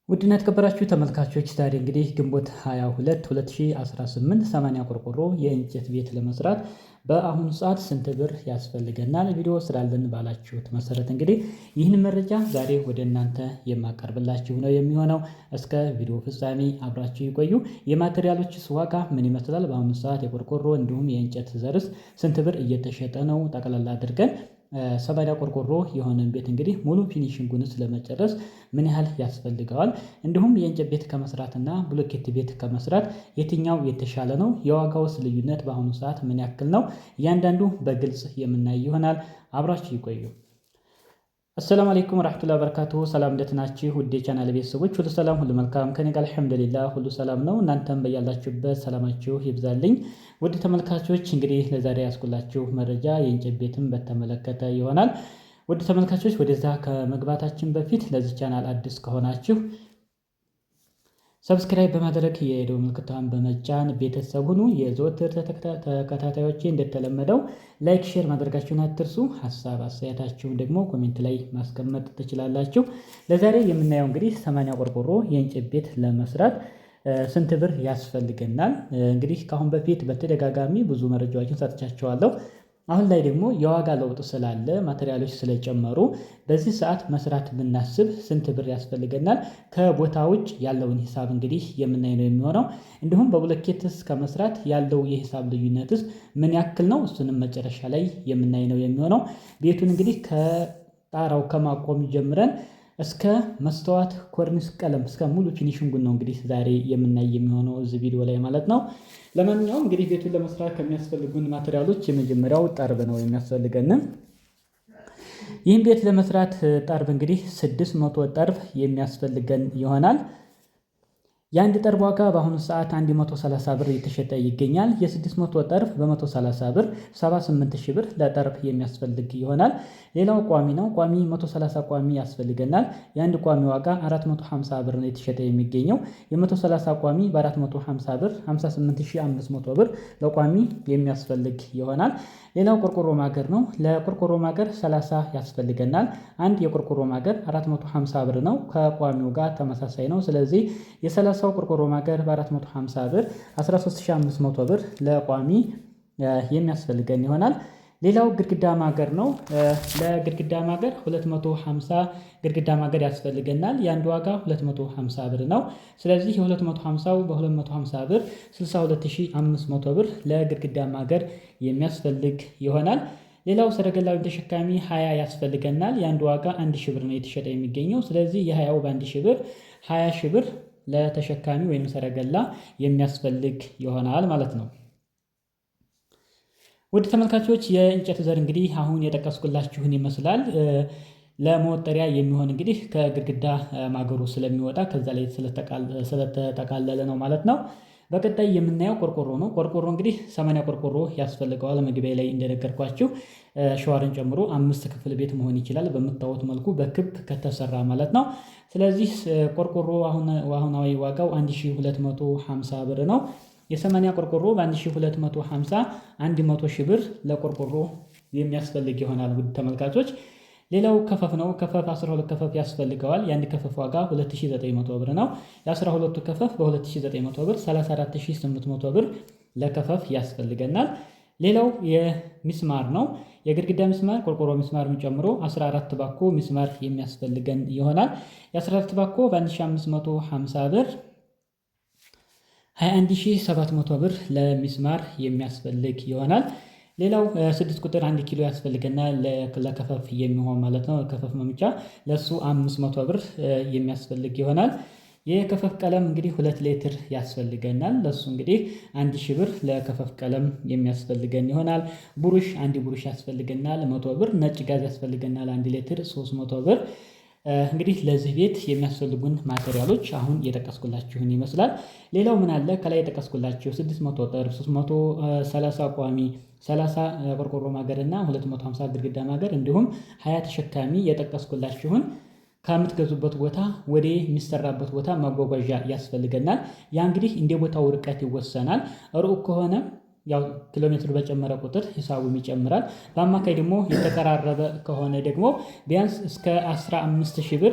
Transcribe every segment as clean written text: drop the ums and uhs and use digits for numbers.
ውድና የተከበራችሁ ተመልካቾች ዛሬ እንግዲህ ግንቦት 22 2018 80 ቆርቆሮ የእንጨት ቤት ለመስራት በአሁኑ ሰዓት ስንት ብር ያስፈልገናል ቪዲዮ ስራልን ባላችሁት መሰረት እንግዲህ ይህን መረጃ ዛሬ ወደ እናንተ የማቀርብላችሁ ነው የሚሆነው። እስከ ቪዲዮ ፍጻሜ አብራችሁ ይቆዩ። የማቴሪያሎችስ ዋጋ ምን ይመስላል፣ በአሁኑ ሰዓት የቆርቆሮ እንዲሁም የእንጨት ዘርስ ስንት ብር እየተሸጠ ነው፣ ጠቅላላ አድርገን 80 ቆርቆሮ የሆነን ቤት እንግዲህ ሙሉ ፊኒሺንጉንስ ለመጨረስ ምን ያህል ያስፈልገዋል፣ እንዲሁም የእንጨት ቤት ከመስራትና ብሎኬት ቤት ከመስራት የትኛው የተሻለ ነው፣ የዋጋውስ ልዩነት በአሁኑ ሰዓት ምን ያክል ነው፣ እያንዳንዱ በግልጽ የምናይ ይሆናል። አብራችሁ ይቆዩ። አሰላሙ አለይኩም ወራህመቱላሂ ወበረካቱሁ። ሰላም እንዴት ናችሁ? ውድ የቻናል ቤተሰቦች ሁሉ ሰላም ሁሉ መልካም ከኔ ጋር አልሐምዱሊላህ ሁሉ ሰላም ነው። እናንተም በያላችሁበት ሰላማችሁ ይብዛልኝ። ውድ ተመልካቾች እንግዲህ ለዛሬ ያስኩላችሁ መረጃ የእንጨት ቤትን በተመለከተ ይሆናል። ውድ ተመልካቾች ወደዛ ከመግባታችን በፊት ለዚህ ቻናል አዲስ ከሆናችሁ ሰብስክራይብ በማድረግ የደወል ምልክቷን በመጫን ቤተሰብ ሁኑ። የዘወትር ተከታታዮቼ እንደተለመደው ላይክ፣ ሼር ማድረጋችሁን አትርሱ። ሀሳብ አስተያየታችሁን ደግሞ ኮሜንት ላይ ማስቀመጥ ትችላላችሁ። ለዛሬ የምናየው እንግዲህ 80 ቆርቆሮ የእንጨት ቤት ለመስራት ስንት ብር ያስፈልገናል። እንግዲህ ከአሁን በፊት በተደጋጋሚ ብዙ መረጃዎችን ሰጥቻችኋለሁ። አሁን ላይ ደግሞ የዋጋ ለውጥ ስላለ ማቴሪያሎች ስለጨመሩ በዚህ ሰዓት መስራት ብናስብ ስንት ብር ያስፈልገናል፣ ከቦታ ውጭ ያለውን ሂሳብ እንግዲህ የምናይ ነው የሚሆነው። እንዲሁም በብሎኬትስ ከመስራት ያለው የሂሳብ ልዩነትስ ምን ያክል ነው፣ እሱንም መጨረሻ ላይ የምናይ ነው የሚሆነው። ቤቱን እንግዲህ ከጣራው ከማቆም ጀምረን እስከ መስተዋት ኮርኒስ ቀለም እስከ ሙሉ ፊኒሽንጉን ነው እንግዲህ ዛሬ የምናይ የሚሆነው እዚህ ቪዲዮ ላይ ማለት ነው። ለማንኛውም እንግዲህ ቤቱን ለመስራት ከሚያስፈልጉን ማቴሪያሎች የመጀመሪያው ጠርብ ነው የሚያስፈልገን። ይህን ቤት ለመስራት ጠርብ እንግዲህ 600 ጠርብ የሚያስፈልገን ይሆናል። የአንድ ጠርብ ዋጋ በአሁኑ ሰዓት 130 ብር የተሸጠ ይገኛል። የ600 ጠርብ በ130 ብር 78 ሺህ ብር ለጠርብ የሚያስፈልግ ይሆናል። ሌላው ቋሚ ነው። ቋሚ 130 ቋሚ ያስፈልገናል። የአንድ ቋሚ ዋጋ 450 ብር ነው የተሸጠ የሚገኘው። የ130 ቋሚ በ450 ብር 58500 ብር ለቋሚ የሚያስፈልግ ይሆናል። ሌላው ቆርቆሮ ማገር ነው። ለቆርቆሮ ማገር 30 ያስፈልገናል። አንድ የቆርቆሮ ማገር 450 ብር ነው፣ ከቋሚው ጋር ተመሳሳይ ነው። ስለዚህ የ30 ቆርቆሮ ማገር በ450 ብር 13500 ብር ለቋሚ የሚያስፈልገን ይሆናል። ሌላው ግድግዳ ማገር ነው። ለግድግዳ ማገር 250 ግድግዳ ማገር ያስፈልገናል። የአንድ ዋጋ 250 ብር ነው። ስለዚህ የ250 በ250 ብር 62500 ብር ለግድግዳ ማገር የሚያስፈልግ ይሆናል። ሌላው ሰረገላ ወይም ተሸካሚ 20 ያስፈልገናል። የአንድ ዋጋ 1000 ብር ነው የተሸጠ የሚገኘው። ስለዚህ የ20ው በ1000 ብር 20 ሺህ ብር ለተሸካሚ ወይም ሰረገላ የሚያስፈልግ ይሆናል ማለት ነው። ውድ ተመልካቾች የእንጨት ዘር እንግዲህ አሁን የጠቀስኩላችሁን ይመስላል። ለመወጠሪያ የሚሆን እንግዲህ ከግድግዳ ማገሩ ስለሚወጣ ከዛ ላይ ስለተጠቃለለ ነው ማለት ነው። በቀጣይ የምናየው ቆርቆሮ ነው። ቆርቆሮ እንግዲህ 80 ቆርቆሮ ያስፈልገዋል። መግቢያ ላይ እንደነገርኳችሁ ሸዋርን ጨምሮ 5 ክፍል ቤት መሆን ይችላል፣ በምታዩት መልኩ በክብ ከተሰራ ማለት ነው። ስለዚህ ቆርቆሮ አሁናዊ ዋጋው 1250 ብር ነው። የ80 ቆርቆሮ በ1250 100 ሺህ ብር ለቆርቆሮ የሚያስፈልግ ይሆናል። ውድ ተመልካቾች ሌላው ከፈፍ ነው። ከፈፍ 12 ከፈፍ ያስፈልገዋል። የአንድ ከፈፍ ዋጋ 2900 ብር ነው። የ12ቱ ከፈፍ በ2900 ብር 34800 ብር ለከፈፍ ያስፈልገናል። ሌላው የሚስማር ነው። የግድግዳ ሚስማር ቆርቆሮ ሚስማርን ጨምሮ 14 ባኮ ሚስማር የሚያስፈልገን ይሆናል። የ14 ባኮ በ1550 ብር 21700 ብር ለሚስማር የሚያስፈልግ ይሆናል። ሌላው 6 ቁጥር 1 ኪሎ ያስፈልገናል ለከፈፍ የሚሆን ማለት ነው። ከፈፍ መምቻ ለሱ 500 ብር የሚያስፈልግ ይሆናል። የከፈፍ ቀለም እንግዲህ 2 ሊትር ያስፈልገናል። ለሱ እንግዲህ 1000 ብር ለከፈፍ ቀለም የሚያስፈልገን ይሆናል። ቡሩሽ 1 ቡሩሽ ያስፈልገናል 100 ብር። ነጭ ጋዝ ያስፈልገናል 1 ሊትር 300 ብር። እንግዲህ ለዚህ ቤት የሚያስፈልጉን ማቴሪያሎች አሁን የጠቀስኩላችሁን ይመስላል። ሌላው ምን አለ ከላይ የጠቀስኩላችሁ 600 ጠርብ 330 ቋሚ 30 ቆርቆሮ ማገር እና 250 ግድግዳ ማገር እንዲሁም 20 ተሸካሚ የጠቀስኩላችሁን ከምትገዙበት ቦታ ወደ የሚሰራበት ቦታ ማጓጓዣ ያስፈልገናል። ያ እንግዲህ እንደ ቦታው ርቀት ይወሰናል። ሩቅ ከሆነ ያው ኪሎ ሜትር በጨመረ ቁጥር ሂሳቡም ይጨምራል። በአማካይ ደግሞ የተቀራረበ ከሆነ ደግሞ ቢያንስ እስከ 15000 ብር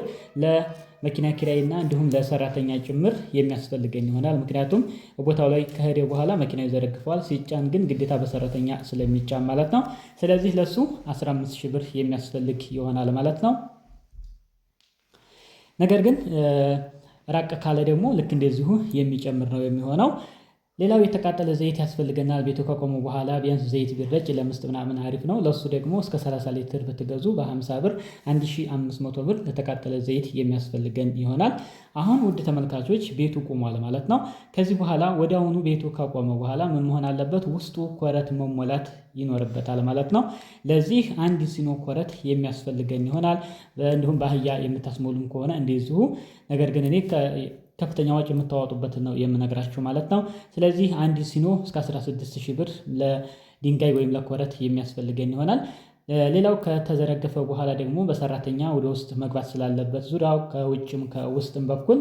ለመኪና ኪራይና እንዲሁም ለሰራተኛ ጭምር የሚያስፈልገኝ ይሆናል። ምክንያቱም ቦታው ላይ ከሄደ በኋላ መኪናው ይዘረግፈዋል። ሲጫን ግን ግዴታ በሰራተኛ ስለሚጫን ማለት ነው። ስለዚህ ለሱ 15,000 ብር የሚያስፈልግ ይሆናል ማለት ነው። ነገር ግን ራቅ ካለ ደግሞ ልክ እንደዚሁ የሚጨምር ነው የሚሆነው። ሌላው የተቃጠለ ዘይት ያስፈልገናል። ቤቱ ከቆሙ በኋላ ቢያንስ ዘይት ቢረጭ ለምስጥ ምናምን አሪፍ ነው። ለሱ ደግሞ እስከ 30 ሊትር ብትገዙ በ50 ብር 1500 ብር ለተቃጠለ ዘይት የሚያስፈልገን ይሆናል። አሁን ውድ ተመልካቾች ቤቱ ቆሟል ማለት ነው። ከዚህ በኋላ ወዲያውኑ ቤቱ ከቆመ በኋላ ምን መሆን አለበት? ውስጡ ኮረት መሞላት ይኖርበታል ማለት ነው። ለዚህ አንድ ሲኖ ኮረት የሚያስፈልገን ይሆናል። እንዲሁም በአህያ የምታስሞሉም ከሆነ እንደዚሁ። ነገር ግን እኔ ከፍተኛ ወጪ የምታወጡበትን ነው የምነግራችሁ ማለት ነው። ስለዚህ አንድ ሲኖ እስከ 16,000 ብር ለድንጋይ ወይም ለኮረት የሚያስፈልገን ይሆናል። ሌላው ከተዘረገፈ በኋላ ደግሞ በሰራተኛ ወደ ውስጥ መግባት ስላለበት ዙሪያው ከውጭም ከውስጥም በኩል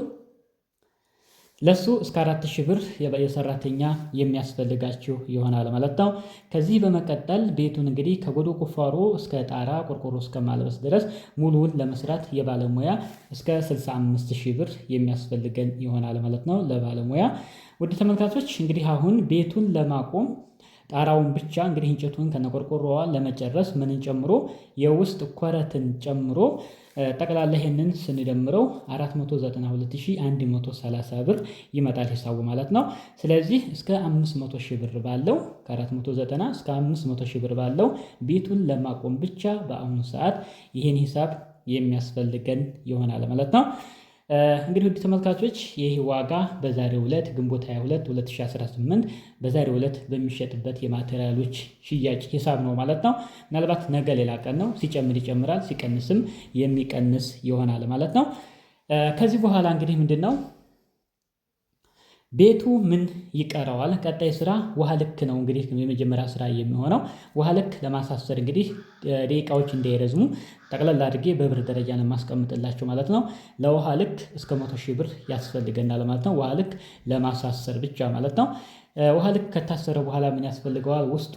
ለሱ እስከ 4,000 ብር የሰራተኛ የሚያስፈልጋችሁ ይሆናል ማለት ነው። ከዚህ በመቀጠል ቤቱን እንግዲህ ከጎዶ ቁፋሮ እስከ ጣራ ቆርቆሮ እስከ ማልበስ ድረስ ሙሉውን ለመስራት የባለሙያ እስከ 65,000 ብር የሚያስፈልገን ይሆናል ማለት ነው ለባለሙያ። ውድ ተመልካቾች እንግዲህ አሁን ቤቱን ለማቆም ጣራውን ብቻ እንግዲህ እንጨቱን ከነቆርቆሮዋ ለመጨረስ ምንን ጨምሮ የውስጥ ኮረትን ጨምሮ ጠቅላላ ይሄንን ስንደምረው 492,130 ብር ይመጣል ሂሳቡ ማለት ነው። ስለዚህ እስከ 500,000 ብር ባለው ከ490 እስከ 500,000 ብር ባለው ቤቱን ለማቆም ብቻ በአሁኑ ሰዓት ይህን ሂሳብ የሚያስፈልገን ይሆናል ማለት ነው። እንግዲህ ውድ ተመልካቾች ይህ ዋጋ በዛሬው ዕለት ግንቦት 22 2018 በዛሬው ዕለት በሚሸጥበት የማቴሪያሎች ሽያጭ ሂሳብ ነው ማለት ነው። ምናልባት ነገ ሌላ ቀን ነው፣ ሲጨምር ይጨምራል፣ ሲቀንስም የሚቀንስ ይሆናል ማለት ነው። ከዚህ በኋላ እንግዲህ ምንድነው ቤቱ ምን ይቀረዋል? ቀጣይ ስራ ውሃ ልክ ነው እንግዲህ የመጀመሪያ ስራ የሚሆነው ውሃ ልክ ለማሳሰር እንግዲህ ደቂቃዎች እንዳይረዝሙ ጠቅላላ አድርጌ በብር ደረጃ ለማስቀምጥላችሁ ማለት ነው። ለውሃ ልክ እስከ 100,000 ብር ያስፈልገናል ማለት ነው። ውሃ ልክ ለማሳሰር ብቻ ማለት ነው። ውሃ ልክ ከታሰረ በኋላ ምን ያስፈልገዋል? ውስጡ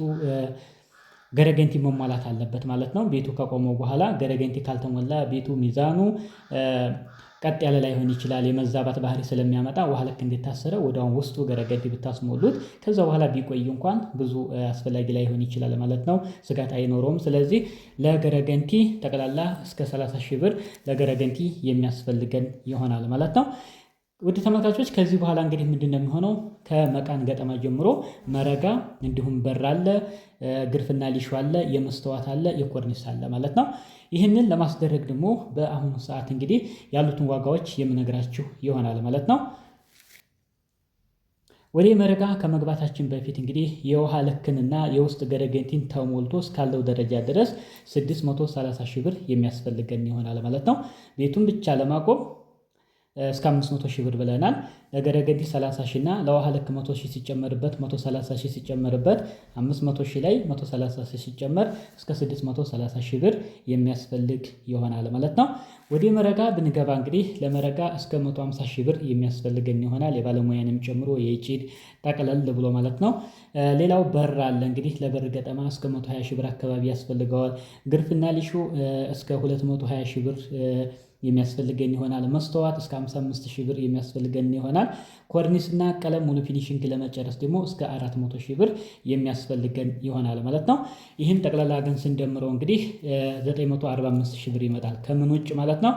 ገረገንቲ መሟላት አለበት ማለት ነው። ቤቱ ከቆመው በኋላ ገረገንቲ ካልተሞላ ቤቱ ሚዛኑ ቀጥ ያለ ላይሆን ይችላል። የመዛባት ባህሪ ስለሚያመጣ ውሃ ልክ እንደታሰረ ወዲያውኑ ውስጡ ገረገንቲ ብታስሞሉት ከዛ በኋላ ቢቆይ እንኳን ብዙ አስፈላጊ ላይሆን ይችላል ማለት ነው። ስጋት አይኖረውም። ስለዚህ ለገረገንቲ ጠቅላላ እስከ 30,000 ብር ለገረገንቲ የሚያስፈልገን ይሆናል ማለት ነው። ውድ ተመልካቾች ከዚህ በኋላ እንግዲህ ምንድነው የሚሆነው? ከመቃን ገጠማ ጀምሮ መረጋ እንዲሁም በር አለ፣ ግርፍና ሊሾ አለ፣ የመስተዋት አለ፣ የኮርኒስ አለ ማለት ነው። ይህንን ለማስደረግ ደግሞ በአሁኑ ሰዓት እንግዲህ ያሉትን ዋጋዎች የምነግራችሁ ይሆናል ማለት ነው። ወደ መረጋ ከመግባታችን በፊት እንግዲህ የውሃ ልክንና የውስጥ ገረገንቲን ተሞልቶ እስካለው ደረጃ ድረስ 630,000 ብር የሚያስፈልገን ይሆናል ማለት ነው። ቤቱን ብቻ ለማቆም እስከ 500,000 ብር ብለናል። ለገረገንቲ 30,000 እና ለውሃ ልክ 100,000 ሲጨመርበት 130,000 ሲጨመርበት 500,000 ላይ 130,000 ሲጨመር እስከ 630,000 ብር የሚያስፈልግ ይሆናል ማለት ነው። ወደ መረጋ ብንገባ እንግዲህ ለመረጋ እስከ 150,000 ብር የሚያስፈልገን ይሆናል። የባለሙያንም ጨምሮ የጭድ ጠቅለል ብሎ ማለት ነው። ሌላው በር አለ እንግዲህ ለበር ገጠማ እስከ 120,000 ብር አካባቢ ያስፈልገዋል። ግርፍና ሊሾ እስከ 220,000 ብር የሚያስፈልገን ይሆናል። መስተዋት እስከ 55,000 ብር የሚያስፈልገን ይሆናል። ኮርኒስና ቀለም ሙሉ ፊኒሽንግ ለመጨረስ ደግሞ እስከ 400,000 ብር የሚያስፈልገን ይሆናል ማለት ነው። ይህን ጠቅላላ ግን ስንደምረው እንግዲህ 945,000 ብር ይመጣል። ከምን ውጭ ማለት ነው?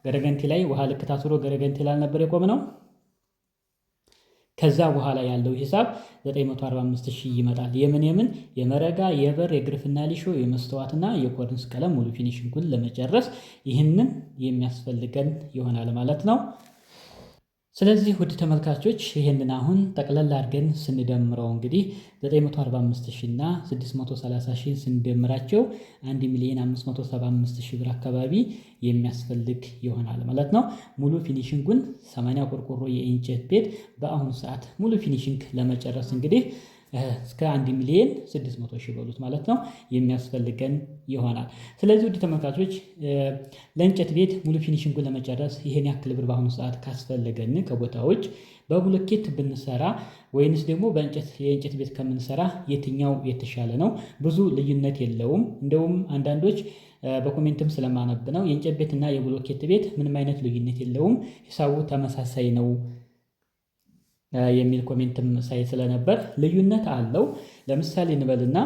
ገረገንቲ ላይ ውሃ ልክ ታስሮ ገረገንቲ ላልነበር የቆምነው ከዛ በኋላ ያለው ሂሳብ 945,000 ይመጣል። የምን የመረጋ የበር የግርፍና ሊሾ የመስተዋትና የኮርኒስ ቀለም ሙሉ ፊኒሽንጉን ለመጨረስ ይህንን የሚያስፈልገን ይሆናል ማለት ነው። ስለዚህ ውድ ተመልካቾች ይህንን አሁን ጠቅለል አድርገን ስንደምረው እንግዲህ 945,000 እና 630,000 ስንደምራቸው 1,575,000 ብር አካባቢ የሚያስፈልግ ይሆናል ማለት ነው። ሙሉ ፊኒሽንጉን 80 ቆርቆሮ የእንጨት ቤት በአሁኑ ሰዓት ሙሉ ፊኒሽንግ ለመጨረስ እንግዲህ እስከ 1,600,000 በሉት ማለት ነው የሚያስፈልገን ይሆናል። ስለዚህ ውድ ተመልካቾች ለእንጨት ቤት ሙሉ ፊኒሽንጉን ለመጨረስ ይሄን ያክል ብር በአሁኑ ሰዓት ካስፈለገን ከቦታዎች በብሎኬት ብንሰራ ወይንስ ደግሞ የእንጨት ቤት ከምንሰራ የትኛው የተሻለ ነው? ብዙ ልዩነት የለውም። እንደውም አንዳንዶች በኮሜንትም ስለማነብ ነው። የእንጨት ቤትና የብሎኬት ቤት ምንም አይነት ልዩነት የለውም፣ ሂሳቡ ተመሳሳይ ነው የሚል ኮሜንትም ሳይ ስለነበር ልዩነት አለው። ለምሳሌ እንበልና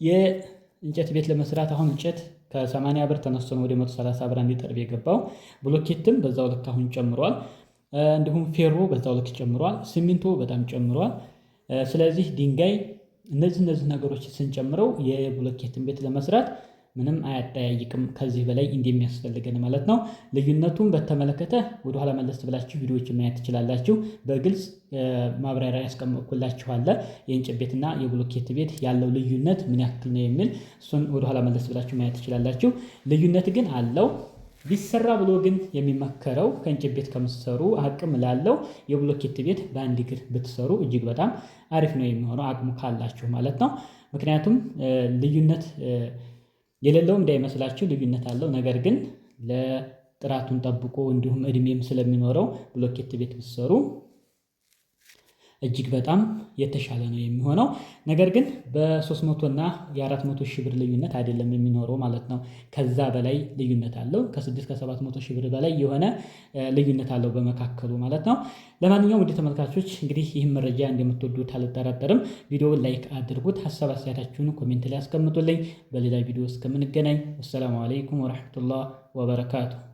የእንጨት ቤት ለመስራት አሁን እንጨት ከ80 ብር ተነስቶ ነው ወደ 130 ብር እንዲጠርብ የገባው። ብሎኬትም በዛው ልክ አሁን ጨምሯል። እንዲሁም ፌሮ በዛው ልክ ጨምሯል። ሲሚንቶ በጣም ጨምሯል። ስለዚህ ድንጋይ እነዚህ ነገሮች ስንጨምረው የብሎኬትን ቤት ለመስራት ምንም አያጠያይቅም ከዚህ በላይ እንደሚያስፈልገን ማለት ነው። ልዩነቱን በተመለከተ ወደኋላ መለስ ብላችሁ ቪዲዮዎችን ማየት ትችላላችሁ። በግልጽ ማብራሪያ ያስቀመጥኩላችሁ አለ። የእንጨት ቤትና የብሎኬት ቤት ያለው ልዩነት ምን ያክል ነው የሚል እሱን ወደኋላ መለስ ብላችሁ ማየት ትችላላችሁ። ልዩነት ግን አለው። ቢሰራ ብሎ ግን የሚመከረው ከእንጨት ቤት ከምትሰሩ አቅም ላለው የብሎኬት ቤት በአንድ እግር ብትሰሩ እጅግ በጣም አሪፍ ነው የሚሆነው፣ አቅሙ ካላችሁ ማለት ነው። ምክንያቱም ልዩነት የሌለው እንዳይመስላችሁ ልዩነት አለው። ነገር ግን ለጥራቱን ጠብቆ እንዲሁም እድሜም ስለሚኖረው ብሎኬት ቤት ብትሰሩ እጅግ በጣም የተሻለ ነው የሚሆነው። ነገር ግን በ300 እና የ400 ሺህ ብር ልዩነት አይደለም የሚኖረው ማለት ነው። ከዛ በላይ ልዩነት አለው። ከ600 ከ700 ሺህ ብር በላይ የሆነ ልዩነት አለው በመካከሉ ማለት ነው። ለማንኛውም ወደ ተመልካቾች እንግዲህ ይህን መረጃ እንደምትወዱት አልጠራጠርም። ቪዲዮውን ላይክ አድርጉት። ሀሳብ አስተያየታችሁን ኮሜንት ላይ አስቀምጡልኝ። በሌላ ቪዲዮ እስከምንገናኝ ወሰላሙ አለይኩም ወረሕመቱላህ ወበረካቱ።